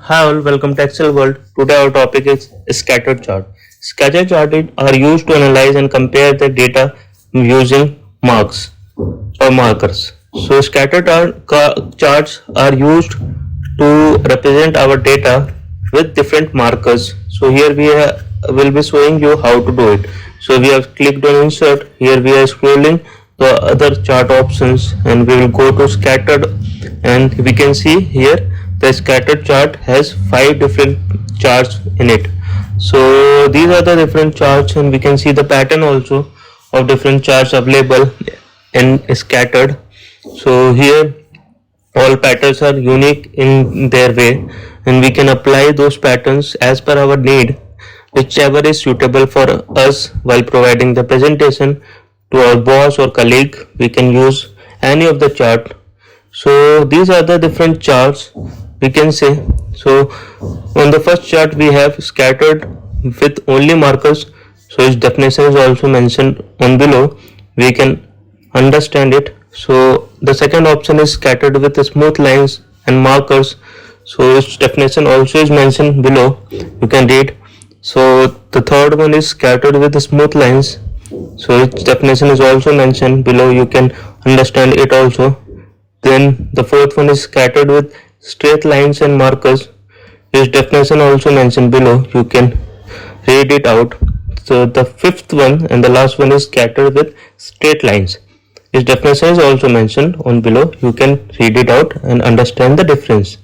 Hi all, welcome to Excel World. Today our topic is scatter chart. Scatter chart are used to analyze and compare the data using marks or markers. So charts are used to represent our data with different markers. So here will be showing you how to do it. So we have clicked on insert. Here we are scrolling the other chart options and we will go to scattered, and we can see here the scattered chart has 5 different charts in it. So these are the different charts, and we can see the pattern also of different charts available in scattered. So here all patterns are unique in their way, and we can apply those patterns as per our need, whichever is suitable for us while providing the presentation to our boss or colleague. We can use any of the chart. So these are the different charts we can say. So on the first chart we have scattered with only markers, so its definition is also mentioned on below, we can understand it. So the second option is scattered with smooth lines and markers, so its definition also is mentioned below, you can read. So the third one is scattered with smooth lines, so its definition is also mentioned below, you can understand it also. Then the fourth one is scattered with straight lines and markers, its definition also mentioned below, you can read it out. So the fifth one and the last one is scattered with straight lines, its definition is also mentioned on below, you can read it out and understand the difference.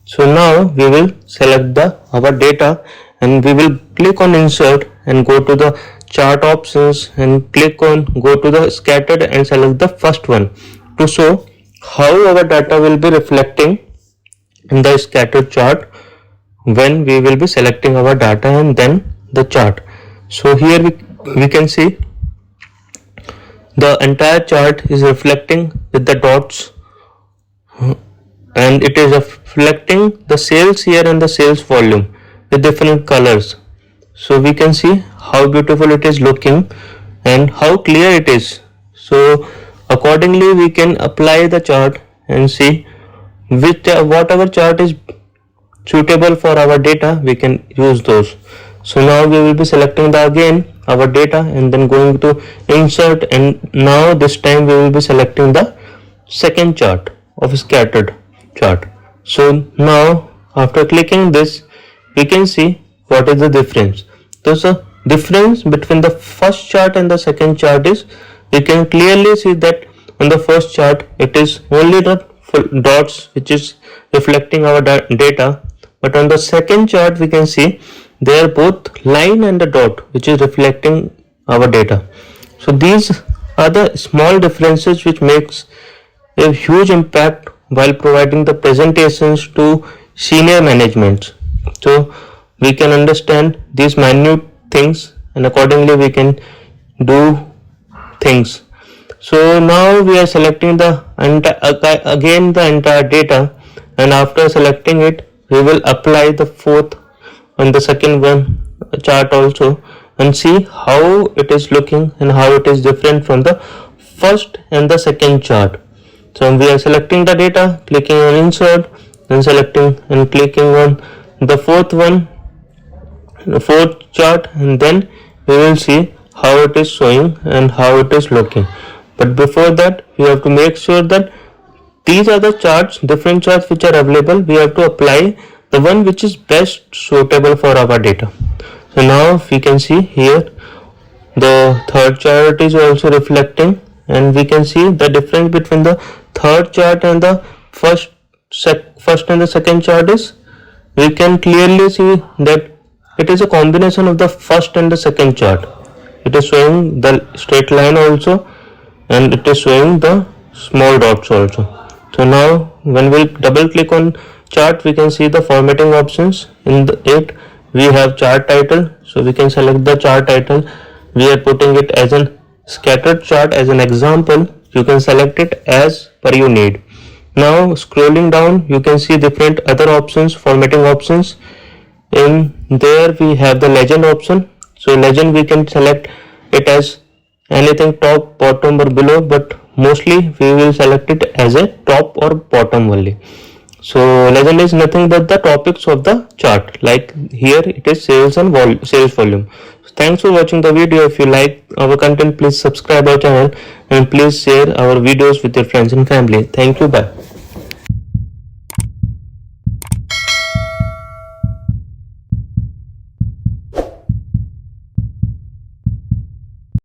So now we will select our data, and we will click on insert and go to the chart options and click on go to the scattered and select the first one to show how our data will be reflecting in the scattered chart when we will be selecting our data and then the chart. So here we can see the entire chart is reflecting with the dots, and it is reflecting the sales here and the sales volume with different colors. So we can see how beautiful it is looking and how clear it is. So accordingly we can apply the chart and see whatever chart is suitable for our data, we can use those. So now we will be selecting again our data and then going to insert, and now this time we will be selecting the second chart of scattered chart. So now after clicking this we can see what is the difference. There's a difference between the first chart and the second chart is, we can clearly see that on the first chart it is only the dots which is reflecting our data, but on the second chart we can see they are both line and the dot which is reflecting our data. So these are the small differences which makes a huge impact while providing the presentations to senior management. So we can understand these minute things and accordingly we can do things. So now we are selecting the entire data, and after selecting it we will apply the fourth and the second one chart also and see how it is looking and how it is different from the first and the second chart. So we are selecting the data, clicking on insert, then selecting and clicking on the fourth chart, and then we will see how it is showing and how it is looking. But before that we have to make sure that these are the different charts which are available, we have to apply the one which is best suitable for our data. So now we can see here the third chart is also reflecting, and we can see the difference between the third chart and the first and the second chart is, we can clearly see that it is a combination of the first and the second chart. It is showing the straight line also and it is showing the small dots also. So now when we double click on chart we can see the formatting options. In it we have chart title, so we can select the chart title. We are putting it as an scattered chart as an example, you can select it as per you need. Now scrolling down you can see different other options, formatting options. In there we have the legend option. So legend we can select it as anything top, bottom or below, but mostly we will select it as a top or bottom only. So legend is nothing but the topics of the chart. Like here it is sales and sales volume. So thanks for watching the video. If you like our content, please subscribe our channel and please share our videos with your friends and family. Thank you. Bye.